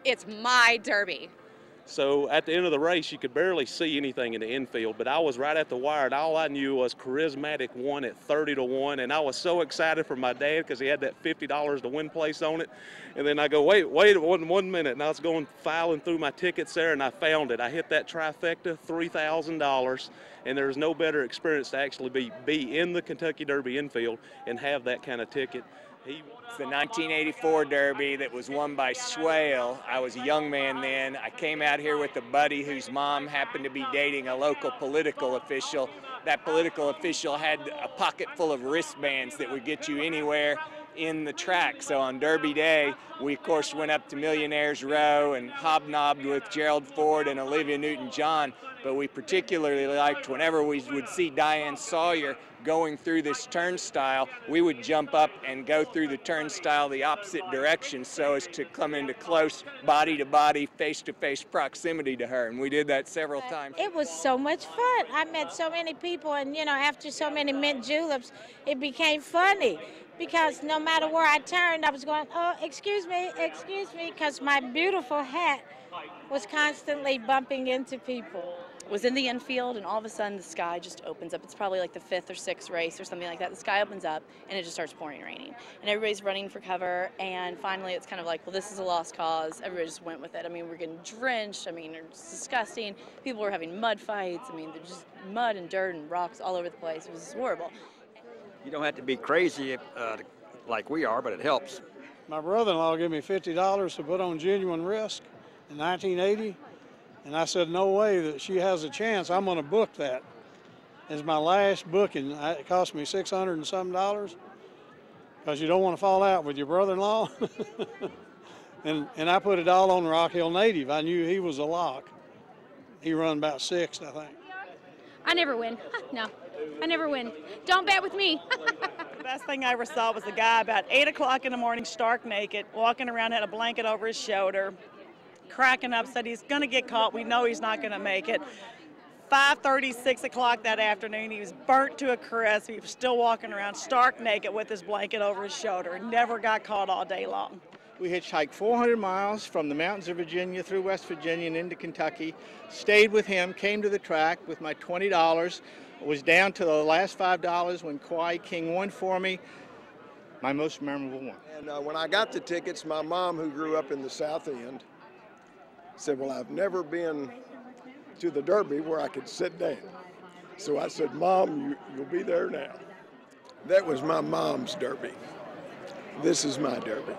It's my Derby. So at the end of the race, you could barely see anything in the infield, but I was right at the wire, and all I knew was Charismatic won at 30-1, and I was so excited for my dad because he had that $50 to win place on it. And then I go, wait, one minute, and I was going filing through my tickets there, and I found it. I hit that trifecta, $3,000, and there's no better experience to actually be in the Kentucky Derby infield and have that kind of ticket. It's the 1984 Derby that was won by Swale. I was a young man then. I came out here with a buddy whose mom happened to be dating a local political official. That political official had a pocket full of wristbands that would get you anywhere in the track. So on Derby Day, we of course went up to Millionaires Row and hobnobbed with Gerald Ford and Olivia Newton-John, but we particularly liked whenever we would see Diane Sawyer going through this turnstile, we would jump up and go through the turnstile the opposite direction so as to come into close body-to-body, face-to-face proximity to her, and we did that several times. It was so much fun. I met so many people, and after so many mint juleps, it became funny. Because no matter where I turned, I was going, oh, excuse me, because my beautiful hat was constantly bumping into people. Was in the infield, and all of a sudden the sky just opens up. It's probably like the 5th or 6th race or something like that. The sky opens up, and it just starts pouring and raining. And everybody's running for cover, and finally it's kind of like, well, this is a lost cause. Everybody just went with it. I mean, we're getting drenched. I mean, it's disgusting. People were having mud fights. I mean, there's just mud and dirt and rocks all over the place. It was horrible. You don't have to be crazy like we are, but it helps. My brother-in-law gave me $50 to put on Genuine Risk in 1980, and I said, no way that she has a chance. I'm going to book that. It's my last booking. It cost me $600 and some dollars because you don't want to fall out with your brother-in-law. and I put it all on Rock Hill Native. I knew he was a lock. He run about 6th, I think. I never win. No, I never win. Don't bet with me. The best thing I ever saw was a guy about 8 o'clock in the morning, stark naked, walking around, had a blanket over his shoulder, cracking up, said he's going to get caught. We know he's not going to make it. 5:30, 6 o'clock that afternoon, he was burnt to a crisp. He was still walking around stark naked with his blanket over his shoulder. Never got caught all day long. We hitchhiked 400 miles from the mountains of Virginia through West Virginia and into Kentucky, stayed with him, came to the track with my $20, was down to the last $5 when Kauai King won for me, my most memorable one. And when I got the tickets, my mom, who grew up in the South End, said, well, I've never been to the Derby where I could sit down. So I said, Mom, you'll be there now. That was my mom's Derby. This is my Derby.